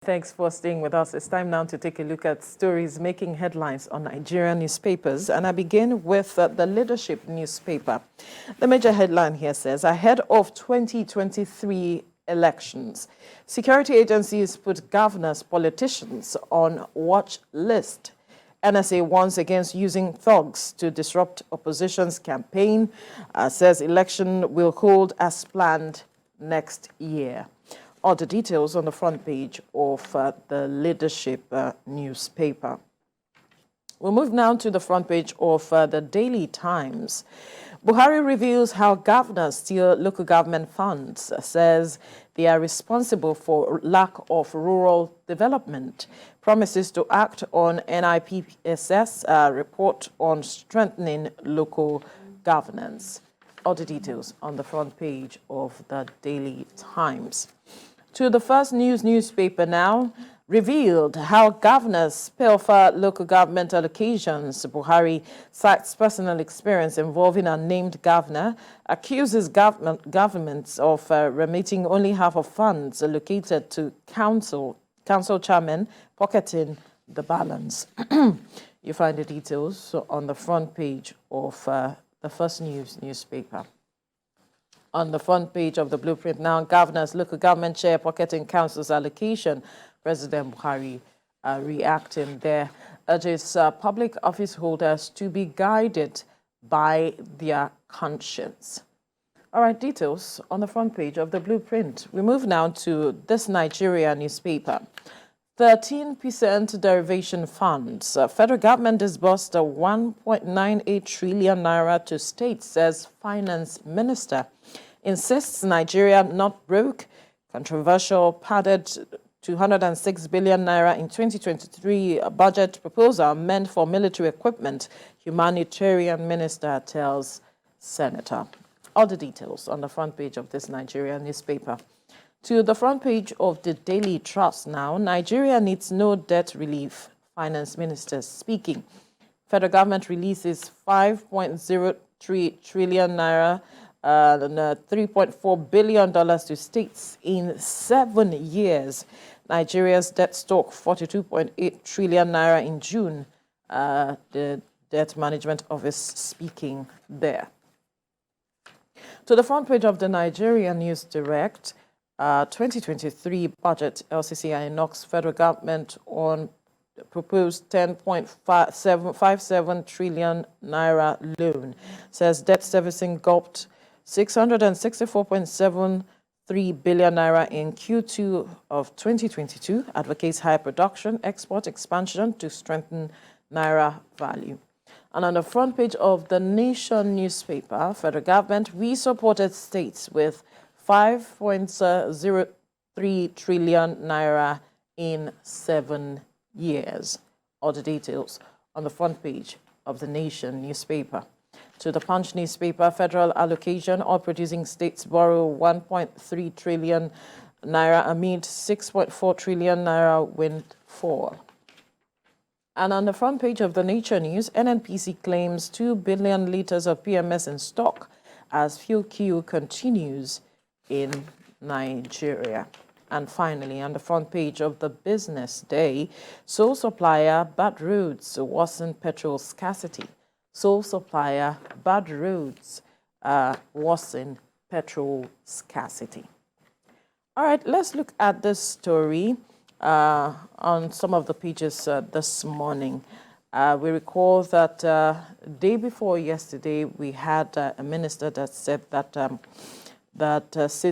Thanks for staying with us. It's time now to take a look at stories making headlines on Nigerian newspapers. And I begin with the Leadership newspaper. The major headline here says, ahead of 2023 elections, security agencies put governors, politicians on watch list. NSA warns against using thugs to disrupt opposition's campaign, says election will hold as planned next year. All the details on the front page of the Leadership newspaper. We'll move now to the front page of the Daily Times. Buhari reveals how governors steal local government funds, says they are responsible for lack of rural development, promises to act on NIPSS report on strengthening local governance. All the details on the front page of the Daily Times. To the First News newspaper now, revealed how governors pilfer local government allocations. Buhari cites personal experience involving a named governor, accuses governments of remitting only half of funds allocated to council chairman, pocketing the balance. You find the details on the front page of the First News newspaper. On the front page of the Blueprint now, governors, local government chair pocketing council's allocation. President Buhari reacting there, urges public office holders to be guided by their conscience. All right, details on the front page of the Blueprint. We move now to this Nigerian newspaper. 13% derivation funds. Federal government disbursed 1.98 trillion naira to states, says finance minister. Insists Nigeria not broke. Controversial padded 206 billion naira in 2023 budget proposal meant for military equipment, humanitarian minister tells senator. All the details on the front page of this Nigerian newspaper. To the front page of the Daily Trust now, Nigeria needs no debt relief, finance minister speaking. Federal government releases 5.03 trillion naira and $3.4 billion to states in 7 years. Nigeria's debt stock 42.8 trillion naira in June. The Debt Management Office speaking there. To the front page of the Nigerian News Direct, 2023 budget, LCCI knocks federal government on proposed 10.57 trillion naira loan. Says debt servicing gulped 664.73 billion naira in Q2 of 2022. Advocates higher production, export expansion to strengthen naira value. And on the front page of the Nation newspaper, federal government re-supported states with 5.03 trillion naira in 7 years. All the details on the front page of the Nation newspaper. To the Punch newspaper, federal allocation, all producing states borrow 1.3 trillion naira amid 6.4 trillion naira windfall. And on the front page of the Nature News, NNPC claims 2 billion liters of PMS in stock as fuel queue continues in Nigeria. And finally, on the front page of the Business Day, sole supplier, bad roads worsen petrol scarcity. Sole supplier, bad roads worsen petrol scarcity. All right, let's look at this story on some of the pages this morning. We recall that day before yesterday, we had a minister that said that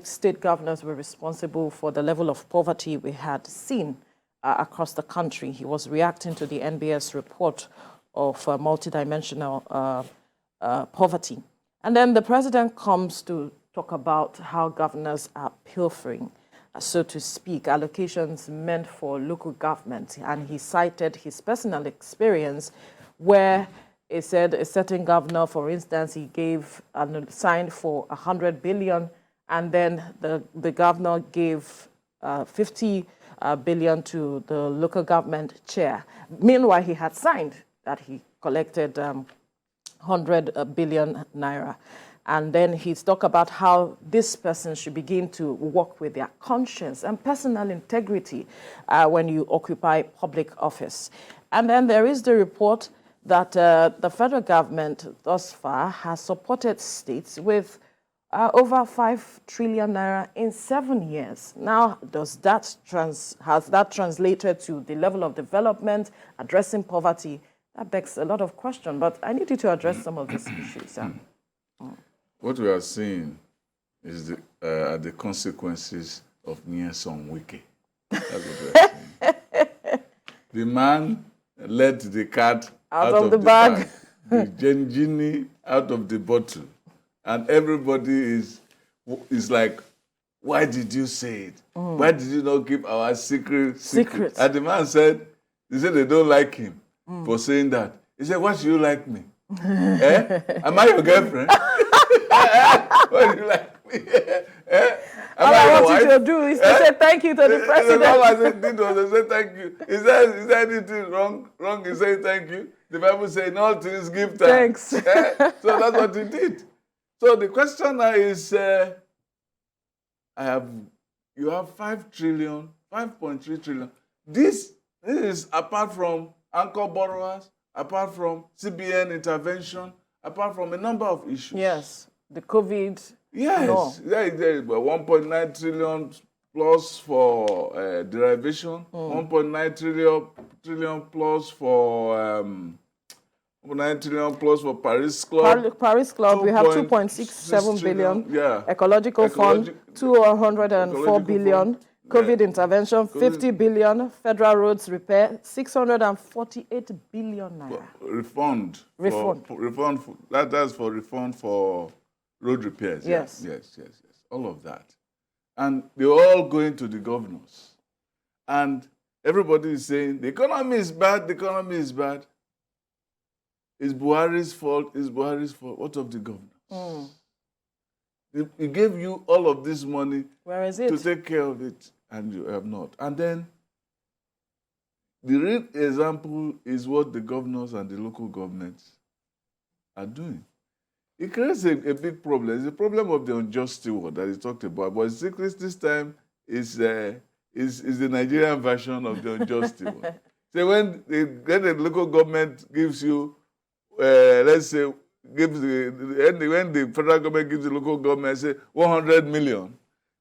state governors were responsible for the level of poverty we had seen across the country. He was reacting to the NBS report of multidimensional poverty. And then the president comes to talk about how governors are pilfering, so to speak, allocations meant for local government. And he cited his personal experience where he said a certain governor, for instance, he gave and signed for 100 billion, and then the governor gave 50 billion to the local government chair. Meanwhile, he had signed that he collected 100 billion naira. And then he's talked about how this person should begin to work with their conscience and personal integrity when you occupy public office. And then there is the report that the federal government thus far has supported states with over 5 trillion naira in 7 years. Now, has that translated to the level of development, addressing poverty? That begs a lot of questions, but I need you to address some of these issues. What we are seeing is the consequences of Nyesom Wike. That's what we are seeing. The man let the cat out of the bag, the genie out of the bottle. And everybody is like, why did you say it? Why did you not keep our secret? And the man said, they don't like him for saying that. He said, why should you like me? Am I your girlfriend? Why do you like me? All I want you to do is to say thank you to the president. All I did was to say thank you. Is there anything wrong in saying thank you? The Bible says, in all things give thanks. So that's what he did. So the question now is, you have 5 trillion, 5.3 trillion. This is apart from anchor borrowers, apart from CBN intervention, apart from a number of issues. Yes, the COVID. Yes, there is 1.9 trillion plus for derivation, 1.9 trillion plus for 9 trillion plus for Paris Club. Paris Club, we have 2.67 billion. Ecological Fund, 204 billion. COVID intervention, 50 billion. Federal roads repair, 648 billion naira. Refund. That's for refund for road repairs. Yes. All of that. And they're all going to the governors. And everybody is saying, the economy is bad, the economy is bad. It's Buhari's fault, it's Buhari's fault. What of the governors? He gave you all of this money. Where is it? To take care of it, and you have not. And then, the real example is what the governors and the local governments are doing. It creates a big problem. It's a problem of the unjust steward that he talked about. But this time is the Nigerian version of the unjust steward. So when the local government gives you, let's say, when the federal government gives the local government, say, 100 million,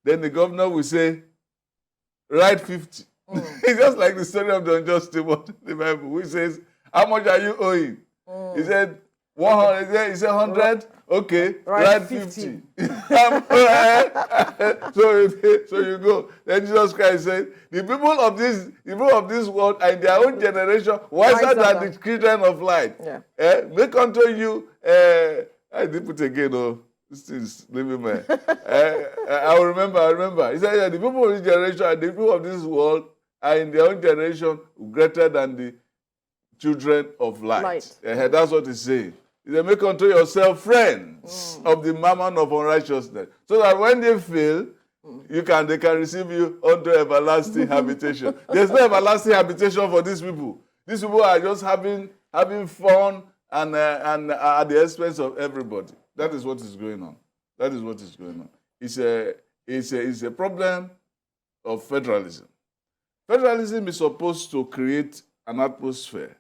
then the governor will say, write 50. It's just like the story of the unjust steward in the Bible, which says, how much are you owing? He said, 100. He said 100. Okay, write 50. So you go. Then Jesus Christ said, the people of this world are in their own generation wiser than the children of light. Make unto you. I did put again. Oh, this is living man. I remember. He said, the people of this generation and the people of this world are in their own generation greater than the children of light. That's what he's saying. He said, make unto yourself friends of the mammon of unrighteousness, so that when they fail, they can receive you unto everlasting habitation. There's no everlasting habitation for these people. These people are just having fun and at the expense of everybody. That is what is going on. It's a problem of federalism. Federalism is supposed to create an atmosphere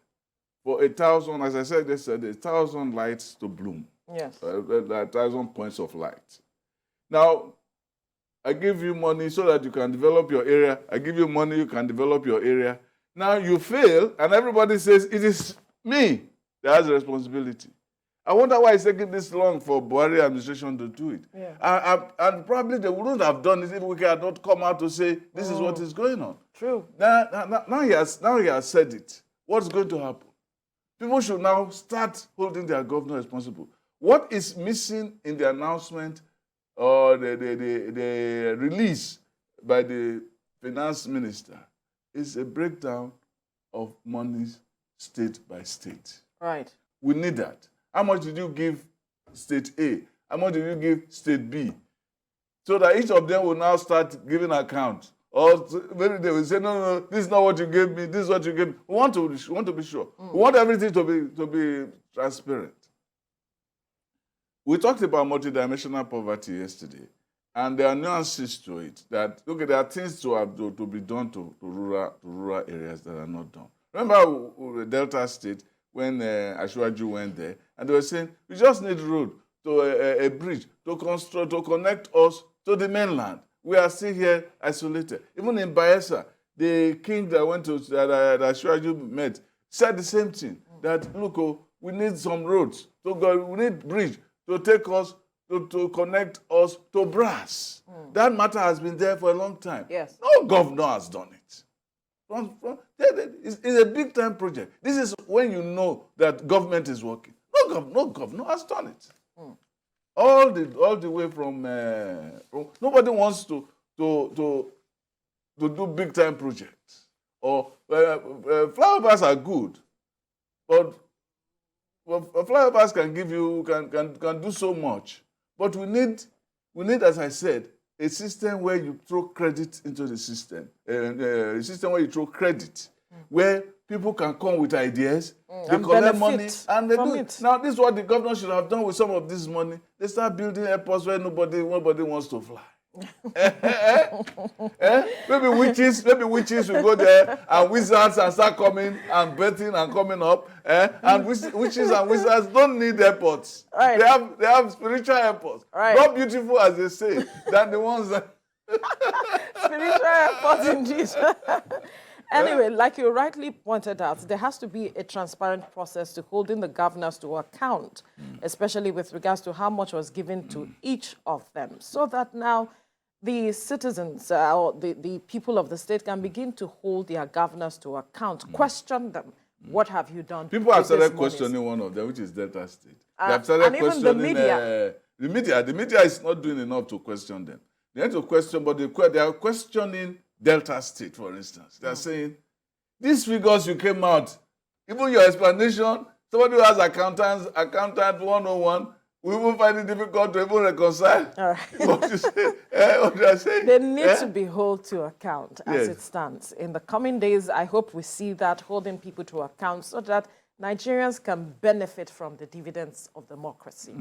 for 1,000, as I said yesterday, 1,000 lights to bloom. Yes. 1,000 points of light. Now, I give you money so that you can develop your area. I give you money, you can develop your area. Now you fail, and everybody says, it is me that has the responsibility. I wonder why it's taking this long for Buhari administration to do it. And probably they wouldn't have done it if we had not come out to say, this is what is going on. True. Now he has said it. What's going to happen? People should now start holding their governor responsible. What is missing in the announcement or the release by the finance minister is a breakdown of monies state by state. Right. We need that. How much did you give state A? How much did you give state B? So that each of them will now start giving account. Or maybe they will say, no, this is not what you gave me, this is what you gave me. We want to be sure. We want everything to be transparent. We talked about multidimensional poverty yesterday, and there are nuances to it. That okay, there are things to be done to rural areas that are not done. Remember Delta State when Ashwaju went there, and they were saying we just need road to a bridge to connect us to the mainland. We are still here isolated. Even in Bayelsa, the king that went to that Ashwaju met said the same thing. That look, we need some roads to go. We need bridge to take us to connect us to brass. That matter has been there for a long time. Yes. No governor has done it. It's a big-time project. This is when you know that government is working. No governor has done it. All the way from nobody wants to do big-time projects. Or flyovers are good, but flyovers can give you can do so much. But we need, as I said, a system where you throw credit into the system, a system where you throw credit, where people can come with ideas, they collect money, and they do it. Now, this is what the governor should have done with some of this money. They start building airports where nobody wants to fly. Maybe witches will go there, and wizards and start coming and betting and coming up. And witches and wizards don't need airports. Right. They have spiritual airports. Right. Not beautiful as they say than the ones that spiritual airports indeed. Anyway, like you rightly pointed out, there has to be a transparent process to holding the governors to account, especially with regards to how much was given to each of them, so that now the citizens or the people of the state can begin to hold their governors to account, question them. What have you done? People have started questioning one of them, which is Delta State. They have started and questioning even the media. The media is not doing enough to question them. They need to question, but they are questioning Delta State, for instance. They are saying, these figures you came out, even your explanation, somebody who has accountant 101, we will find it difficult to even reconcile. All right. What you say, what you are saying. They need to be held to account as it stands. In the coming days, I hope we see that, holding people to account so that Nigerians can benefit from the dividends of democracy.